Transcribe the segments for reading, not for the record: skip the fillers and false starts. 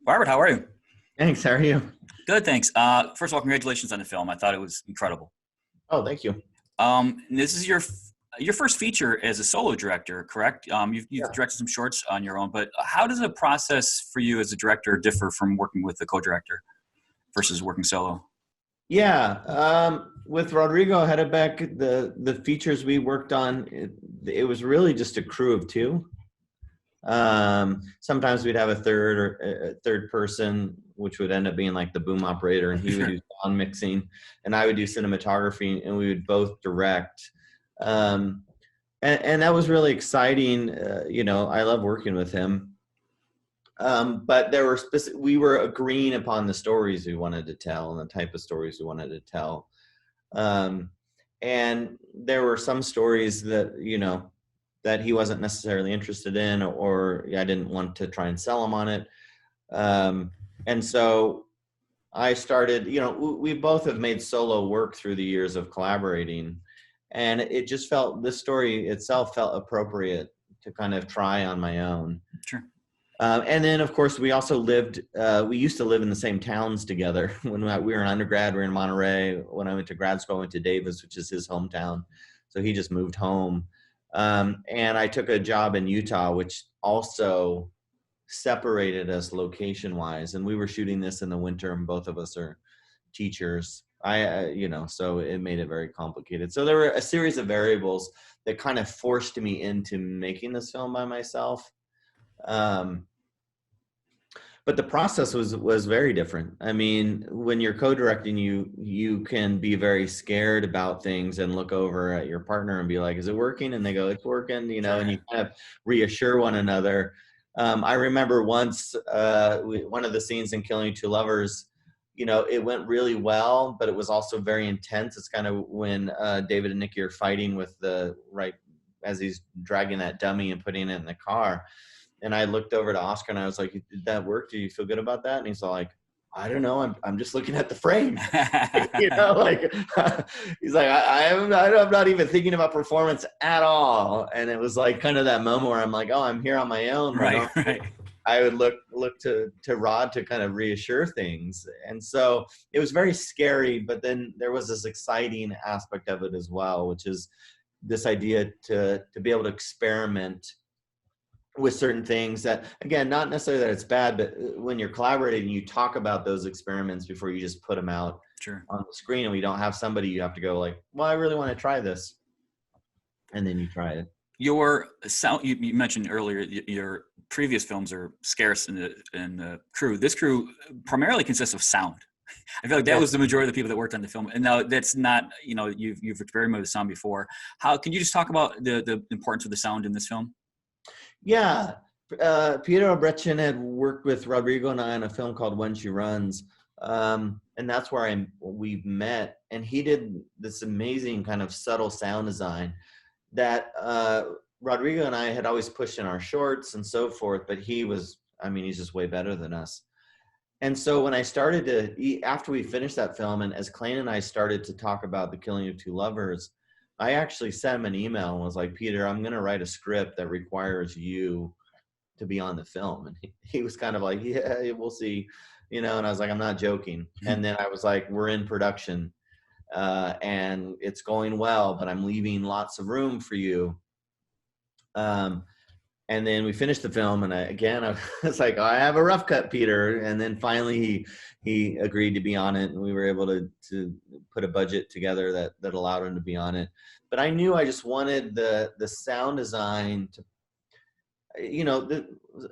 Robert, how are you? Thanks. How are you? Good, thanks. First of all, congratulations on the film. I thought it was incredible. Oh, thank you. This is your first feature as a solo director, correct? You've Yeah. directed some shorts on your own, but how does the process for you as a director differ from working with a co-director versus working solo? Yeah. With Rodrigo Hedebeck, the features we worked on, it was really just a crew of two. Sometimes we'd have a third or a third person, which would end up being like the boom operator, and he would do sound mixing, and I would do cinematography, and we would both direct. Um, and that was really exciting. I love working with him. But there were we were agreeing upon the stories we wanted to tell and the type of stories we wanted to tell. Um, and there were some stories that he wasn't necessarily interested in, or I didn't want to try and sell him on it. And so I started, we both have made solo work through the years of collaborating, and it just this story itself felt appropriate to kind of try on my own. Sure. And then, of course, we used to live in the same towns together. When we were in undergrad, we were in Monterey. When I went to grad school, I went to Davis, which is his hometown. So he just moved home. And I took a job in Utah, which also separated us location-wise. And we were shooting this in the winter, and both of us are teachers. So it made it very complicated. So there were a series of variables that kind of forced me into making this film by myself. But the process was very different. I mean, when you're co-directing, you can be very scared about things and look over at your partner and be like, is it working? And they go, it's working, and you kind of reassure one another. I remember once one of the scenes in Killing Two Lovers, it went really well, but it was also very intense. It's kind of when David and Nikki are fighting with as he's dragging that dummy and putting it in the car. And I looked over to Oscar and I was like, did that work? Do you feel good about that? And he's like, I don't know. I'm just looking at the frame. He's like, I'm not even thinking about performance at all. And it was like kind of that moment where I'm like, oh, I'm here on my own. Right. I would look to Rod to kind of reassure things. And so it was very scary, but then there was this exciting aspect of it as well, which is this idea to be able to experiment with certain things that, again, not necessarily that it's bad, but when you're collaborating, you talk about those experiments before you just put them out on the screen. And we don't have somebody you have to go like, well, I really want to try this. And then you try it. Your sound, you mentioned earlier, your previous films are scarce in the crew. This crew primarily consists of sound. I feel like that was the majority of the people that worked on the film. And now that's not, you've experimented with sound before. How can you just talk about the importance of the sound in this film? Yeah. Peter Obrechtchen had worked with Rodrigo and I on a film called When She Runs. And that's where we met. And he did this amazing kind of subtle sound design that Rodrigo and I had always pushed in our shorts and so forth. But he's just way better than us. And so when I started after we finished that film, and as Clayton and I started to talk about The Killing of Two Lovers, I actually sent him an email and was like, Peter, I'm going to write a script that requires you to be on the film. And he was kind of like, yeah, we'll see, and I was like, I'm not joking. And then I was like, we're in production and it's going well, but I'm leaving lots of room for you. And then we finished the film, and I was like, I have a rough cut, Peter. And then finally he agreed to be on it, and we were able to put a budget together that allowed him to be on it. But I knew I just wanted the sound design to,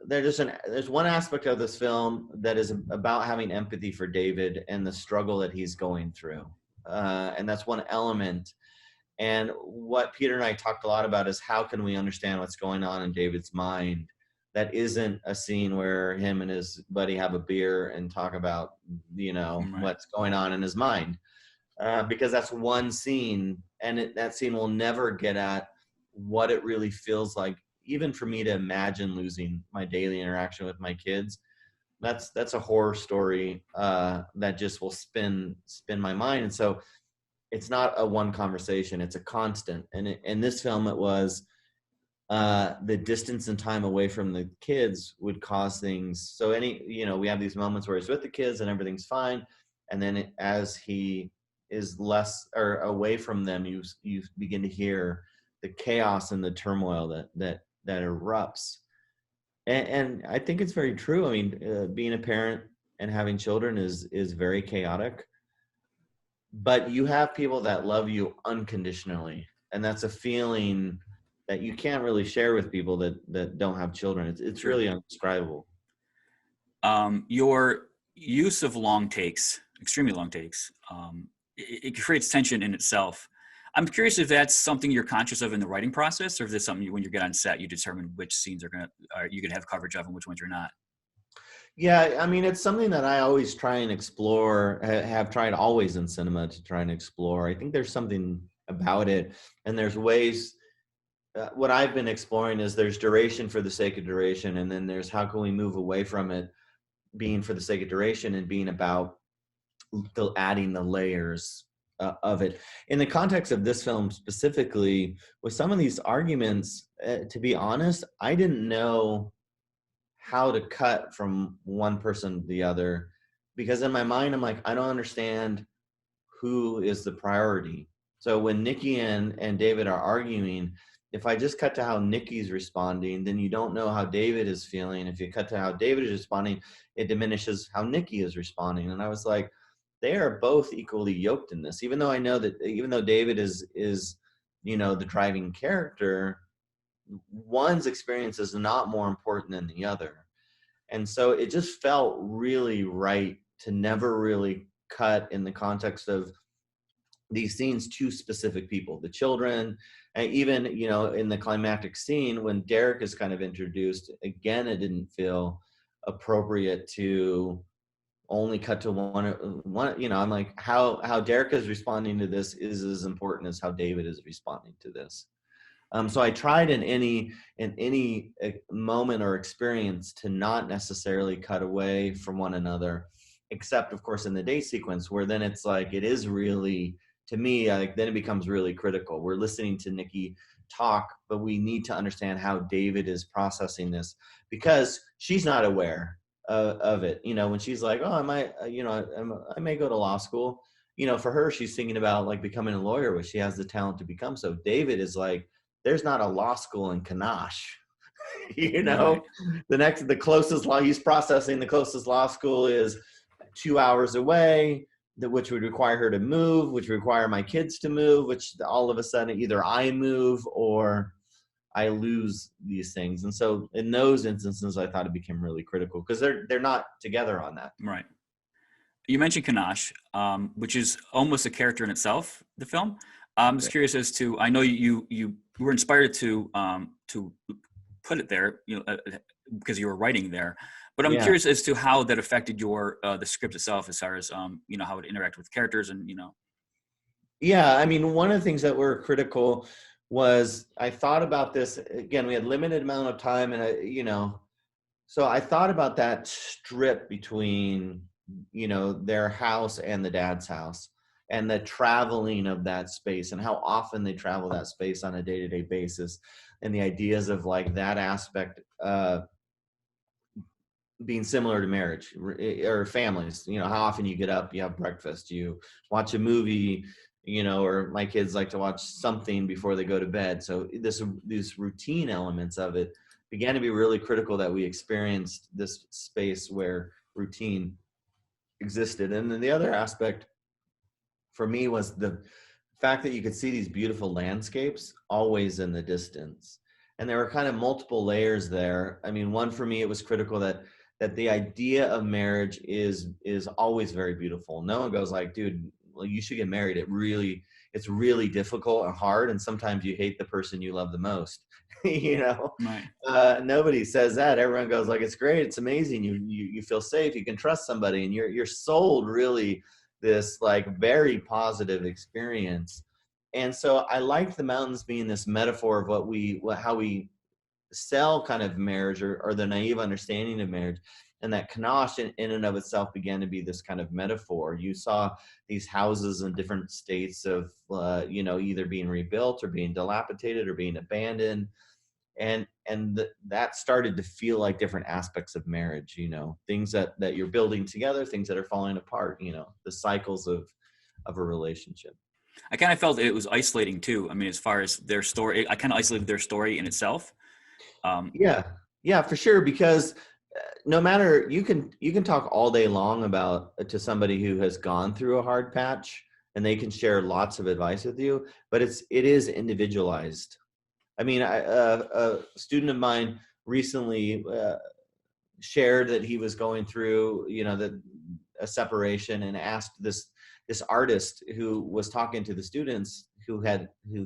there's one aspect of this film that is about having empathy for David and the struggle that he's going through. And that's one element. And what Peter and I talked a lot about is how can we understand what's going on in David's mind that isn't a scene where him and his buddy have a beer and talk about, what's going on in his mind. Because that's one scene, and that scene will never get at what it really feels like, even for me to imagine losing my daily interaction with my kids. That's a horror story that just will spin my mind. And so it's not a one conversation, it's a constant. And in this film, it was, the distance and time away from the kids would cause things. So we have these moments where he's with the kids and everything's fine, and then as he is less or away from them, you begin to hear the chaos and the turmoil that erupts. And I think it's very true. I mean, being a parent and having children is very chaotic, but you have people that love you unconditionally, and that's a feeling that you can't really share with people that don't have children. It's Sure. really undescribable. Your use of long takes, extremely long takes, it creates tension in itself. I'm curious if that's something you're conscious of in the writing process, or if that's something when you get on set, you determine which scenes you can have coverage of and which ones you're not. Yeah, I mean, it's something that I always try and explore, have tried always in cinema to try and explore. I think there's something about it, and there's ways. What I've been exploring is there's duration for the sake of duration, and then there's how can we move away from it being for the sake of duration and being about adding the layers of it. In the context of this film specifically, with some of these arguments, to be honest, I didn't know how to cut from one person to the other, because in my mind I'm like, I don't understand who is the priority. So when Nikki and David are arguing, if I just cut to how Nikki's responding, then you don't know how David is feeling. If you cut to how David is responding, it diminishes how Nikki is responding. And I was like, they are both equally yoked in this. Even though I know that, even though David is the driving character, one's experience is not more important than the other. And so it just felt really right to never really cut in the context of these scenes to specific people, the children, and even, in the climactic scene when Derek is kind of introduced, again, it didn't feel appropriate to only cut to one. I'm like, how Derek is responding to this is as important as how David is responding to this. So I tried in any moment or experience to not necessarily cut away from one another, except of course in the date sequence, where then it's like it is really, to me, like then it becomes really critical. We're listening to Nikki talk, but we need to understand how David is processing this, because she's not aware of it. When she's like, oh, I might, I may go to law school. For her, she's thinking about like becoming a lawyer, which she has the talent to become. So David is like, there's not a law school in Kanash. Right. The closest law he's processing, the closest law school is 2 hours away, which would require her to move, which would require my kids to move, which all of a sudden either I move or I lose these things. And so in those instances, I thought it became really critical because they're not together on that. Right. You mentioned Kanash, which is almost a character in itself, the film. I'm just curious as to, I know you were inspired to put it there, because you were writing there, but I'm curious as to how that affected your the script itself, as far as how it interacted with characters and. Yeah, I mean, one of the things that were critical was I thought about this again. We had limited amount of time, and so I thought about that strip between their house and the dad's house, and the traveling of that space, and how often they travel that space on a day-to-day basis, and the ideas of like that aspect being similar to marriage or families. How often you get up, you have breakfast, you watch a movie, or my kids like to watch something before they go to bed. So these routine elements of it began to be really critical, that we experienced this space where routine existed. And then the other aspect for me was the fact that you could see these beautiful landscapes always in the distance. And there were kind of multiple layers there. I mean, one, for me, it was critical that the idea of marriage is always very beautiful. No one goes like, dude, well, you should get married. It's really difficult and hard. And sometimes you hate the person you love the most. Right. Nobody says that. Everyone goes like, it's great. It's amazing. You feel safe. You can trust somebody, and you're sold really this like very positive experience. And so I liked the mountains being this metaphor of how we sell kind of marriage, or the naive understanding of marriage. And that Kanash in and of itself began to be this kind of metaphor. You saw these houses in different states of, either being rebuilt or being dilapidated or being abandoned. that started to feel like different aspects of marriage, things that you're building together, things that are falling apart, the cycles of a relationship. I kind of felt it was isolating too. I mean, as far as their story, I kind of isolated their story in itself. Yeah, for sure. Because no matter, you can talk all day long about to somebody who has gone through a hard patch, and they can share lots of advice with you, but it is individualized. I mean, a student of mine recently shared that he was going through, a separation, and asked this artist who was talking to the students who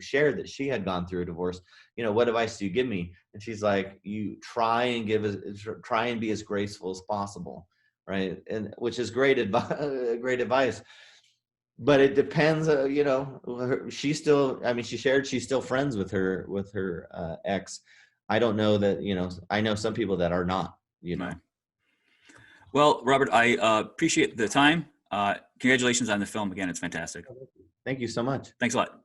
shared that she had gone through a divorce, what advice do you give me? And she's like, you try and be as graceful as possible, right? And which is great advice. But it depends, she shared she's still friends with her ex. I don't know that, I know some people that are not, Right. Well, Robert, I appreciate the time. Congratulations on the film again. It's fantastic. Thank you so much. Thanks a lot.